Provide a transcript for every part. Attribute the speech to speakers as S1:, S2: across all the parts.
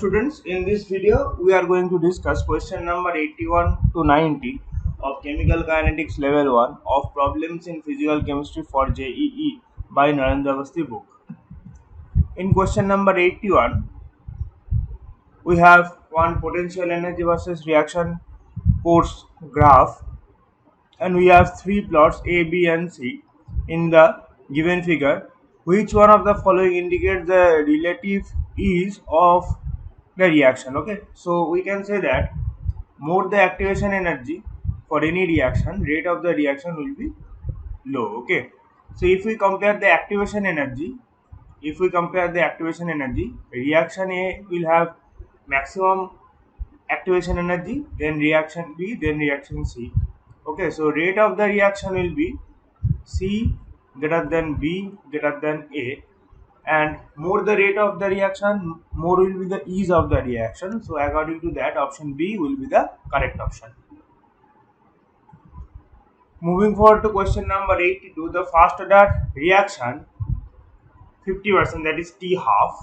S1: students, in this video we are going to discuss question number 81 to 90 of Chemical Kinetics level 1 of Problems in Physical Chemistry for JEE by Narendra Avasthi book. In question number 81, we have one potential energy versus reaction course graph, and we have three plots A, B and C in the given figure. Which one of the following indicates the relative ease of the reaction? Okay, so we can say that more the activation energy for any reaction, rate of the reaction will be low. Okay, so if we compare the activation energy, reaction A will have maximum activation energy, then reaction B, then reaction C. Okay, so rate of the reaction will be C greater than B greater than A, and more the rate of the reaction, more will be the ease of the reaction. So according to that, option B will be the correct option. Moving forward to question number 82, the first order reaction 50%, that is T half.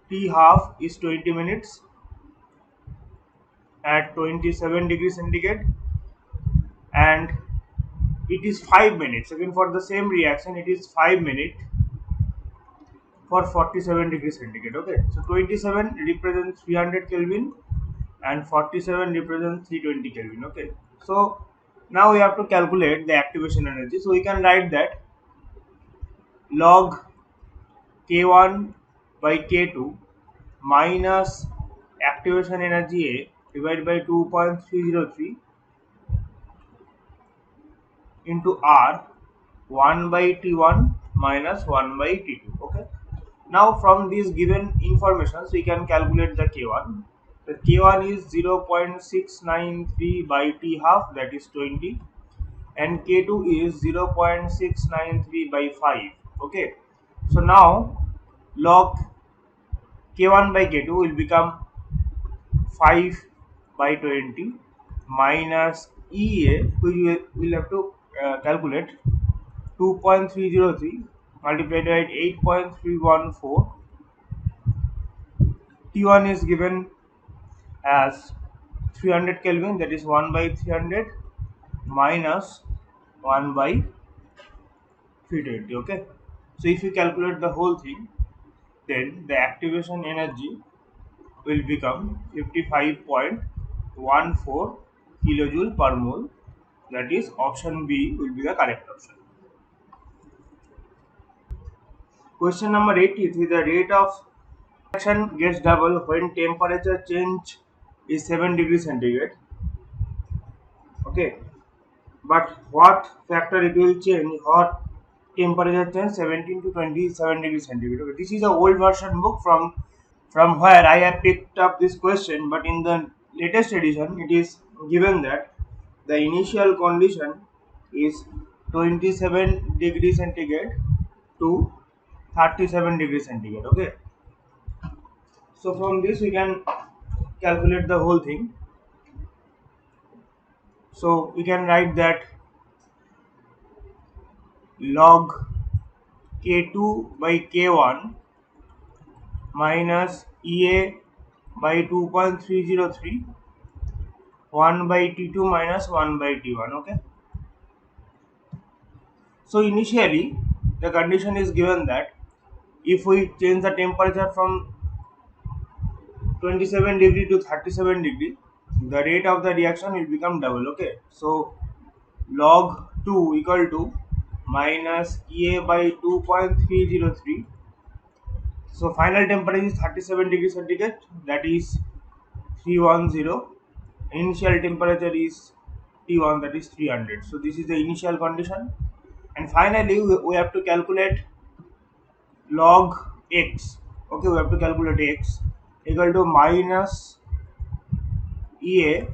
S1: T half is 20 minutes at 27 degrees centigrade, and it is 5 minutes. Again, for the same reaction, it is 5 minutes for 47 degrees centigrade. Okay, so 27 represents 300 Kelvin and 47 represents 320 Kelvin. Okay, so now we have to calculate the activation energy. So we can write that log K1 by K2 minus activation energy A divided by 2.303 into R 1 by T1 minus 1 by T2. Okay, now from these given informations we can calculate the K1. The K1 is 0.693 by T half, that is 20, and K2 is 0.693 by 5. Okay, so now log K1 by K2 will become 5 by 20 minus EA, which we will have to calculate 2.303 multiplied by 8.314. T1 is given as 300 Kelvin, that is 1 by 300 minus 1 by 320. Okay, so if you calculate the whole thing, then the activation energy will become 55.14 kilojoule per mole. That is option B will be the correct option. Question number 83, the rate of reaction gets double when temperature change is 7 degrees centigrade. Okay, but what factor it will change? What temperature change 17 to 27 degrees centigrade. Okay, this is a old version book from where I have picked up this question, but in the latest edition it is given that the initial condition is 27 degrees centigrade to 37 degrees centigrade. Okay, so from this we can calculate the whole thing. So we can write that log K2 by K1 minus EA by 2.303 1 by T2 minus 1 by T1. Okay, so initially the condition is given that if we change the temperature from 27 degree to 37 degree, the rate of the reaction will become double. Okay, so log 2 equal to minus EA by 2.303. So final temperature is 37 degrees centigrade, that is 310. Initial temperature is T1, that is 300. So this is the initial condition, and finally we have to calculate log x. Okay, we have to calculate x equal to minus EA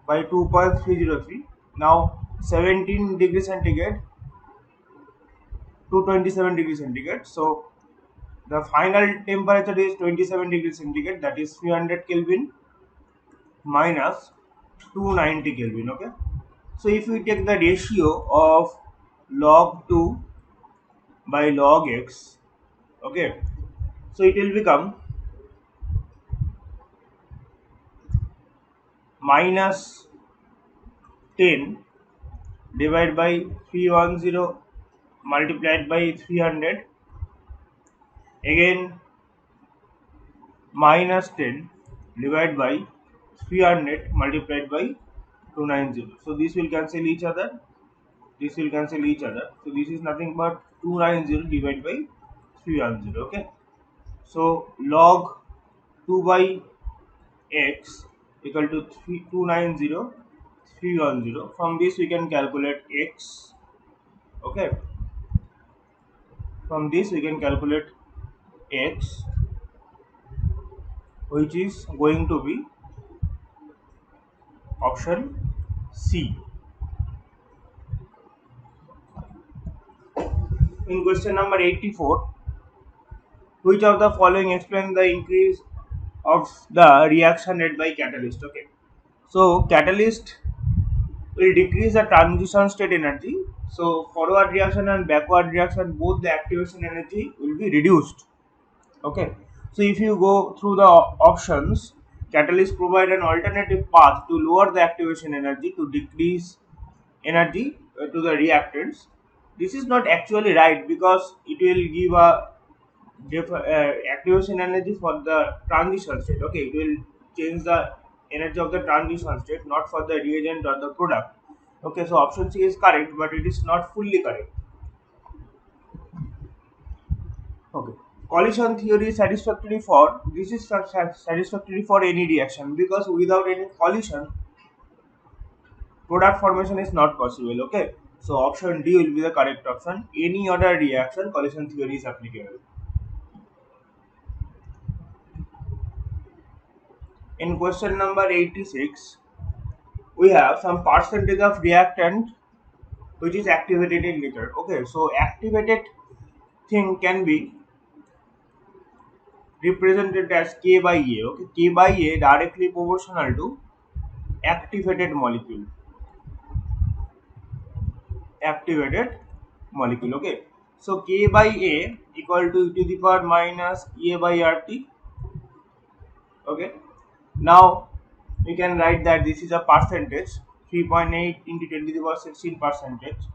S1: by 2.303. Now 17 degrees centigrade to 27 degrees centigrade. So the final temperature is 27 degrees centigrade, that is 300 Kelvin minus 290 Kelvin. Okay, so if we take the ratio of log 2 by log x, okay, so it will become minus 10 divided by 310 multiplied by 300, again minus 10 divided by 300 multiplied by 290. So this will cancel each other, this will cancel each other. So this is nothing but 290 divided by 310. Okay. So log 2 by x equal to 290 310. From this we can calculate x. Okay. From this we can calculate x, which is going to be option C. In question number 84, which of the following explain the increase of the reaction rate by catalyst? Okay. So catalyst will decrease the transition state energy. So forward reaction and backward reaction, both the activation energy will be reduced. Okay. So if you go through the options, catalysts provide an alternative path to lower the activation energy to decrease energy to the reactants. This is not actually right, because it will give a activation energy for the transition state. Okay, it will change the energy of the transition state, not for the reagent or the product. Okay, so option C is correct, but it is not fully correct. Okay. Collision theory is satisfactory for, this is satisfactory for any reaction, because without any collision product formation is not possible. Okay, so option D will be the correct option. Any other reaction collision theory is applicable. In question number 86, we have some percentage of reactant which is activated in liter. Okay, so activated thing can be represented as K by A. Okay, K by A directly proportional to activated molecule. Activated molecule. Okay, so K by A equal to e to the power minus A by RT. Okay, now we can write that this is a percentage, 3.8 into 10 to the power 16 percentage.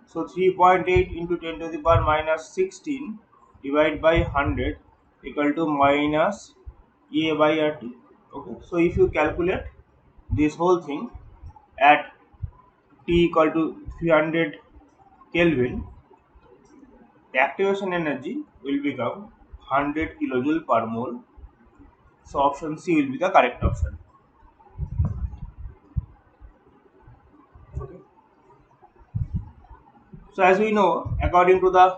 S1: So 3.8 into 10 to the power minus 16 divided by 100 equal to minus A by RT. Okay, so if you calculate this whole thing at T equal to 300 Kelvin, the activation energy will become 100 kilojoule per mole. So option C will be the correct option. Okay. So as we know, according to the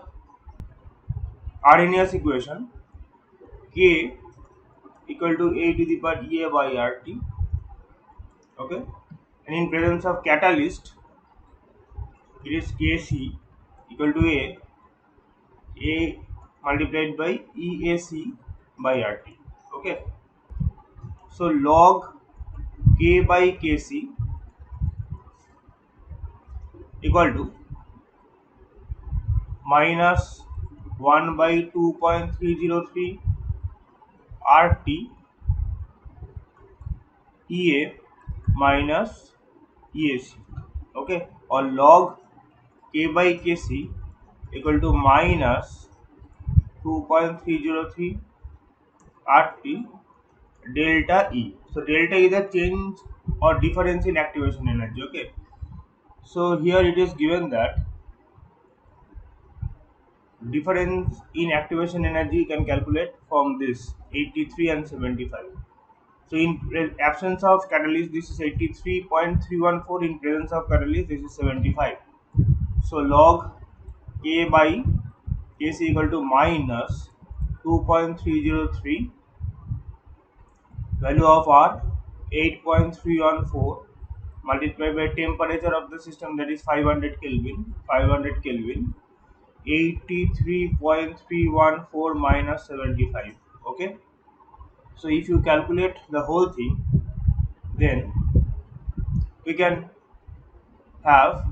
S1: Arrhenius equation, K equal to A to the power A by RT. Okay, and in presence of catalyst, it is Kc equal to A multiplied by EAC by RT. Okay, so log K by Kc equal to minus 1 by 2.303 RT EA minus EAC. Okay, or log K by Kc equal to minus 2.303 RT delta E. So delta is the change or difference in activation energy. Okay, so here it is given that difference in activation energy you can calculate from this 83 and 75. So in absence of catalyst, this is 83.314. In presence of catalyst, this is 75. So log K by Kc equal to minus 2.303, value of R 8.314, multiplied by temperature of the system, that is 500 Kelvin. 500 Kelvin, 83.314 minus 75. Okay, so if you calculate the whole thing, then we can have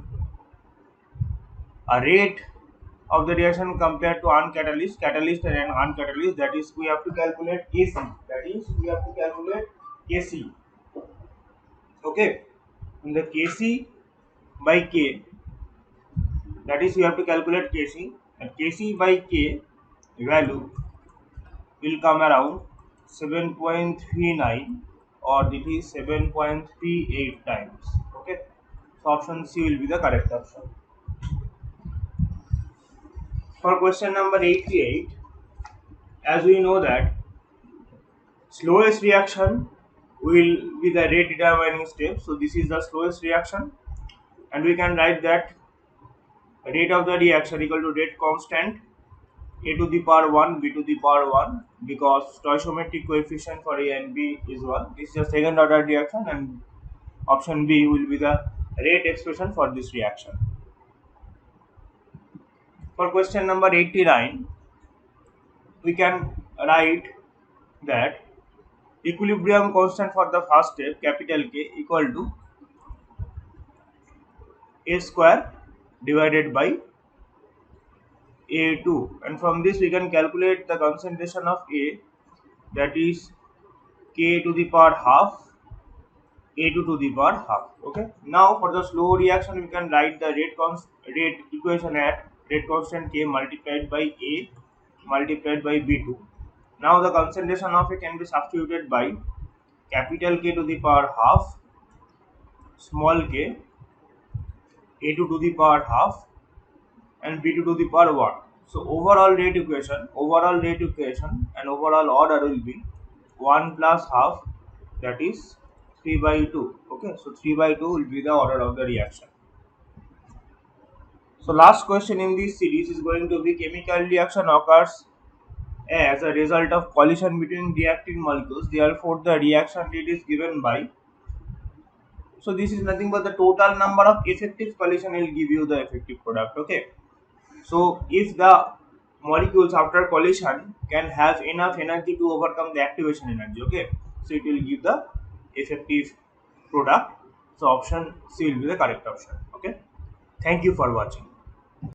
S1: a rate of the reaction compared to uncatalyzed, catalyst and uncatalyzed. That is, we have to calculate Kc. That is, we have to calculate Kc. Okay, in the Kc by K, that is, you have to calculate Kc, and Kc by K value will come around 7.39, or it is 7.38 times. Okay, so option C will be the correct option. For question number 88, as we know that slowest reaction will be the rate determining step. So this is the slowest reaction, and we can write that rate of the reaction equal to rate constant a to the power 1 b to the power 1, because stoichiometric coefficient for a and b is 1. This is a second order reaction, and option B will be the rate expression for this reaction. For question number 89, we can write that equilibrium constant for the first step, capital K, equal to a square divided by a2, and from this we can calculate the concentration of A, that is K to the power half, a2 to the power half. Okay, now for the slow reaction we can write the rate equation at rate constant K multiplied by A multiplied by B2. Now the concentration of it can be substituted by capital K to the power half, small k, a2 to the power half, and b2 to the power 1. So overall rate equation and overall order will be 1 plus half, that is 3 by 2. Okay, so 3 by 2 will be the order of the reaction. So last question in this series is going to be chemical reaction occurs as a result of collision between reacting molecules. Therefore, the reaction rate is given by. So this is nothing but the total number of effective collision will give you the effective product. Okay. So if the molecules after collision can have enough energy to overcome the activation energy, okay, so it will give the effective product. So option C will be the correct option. Okay. Thank you for watching.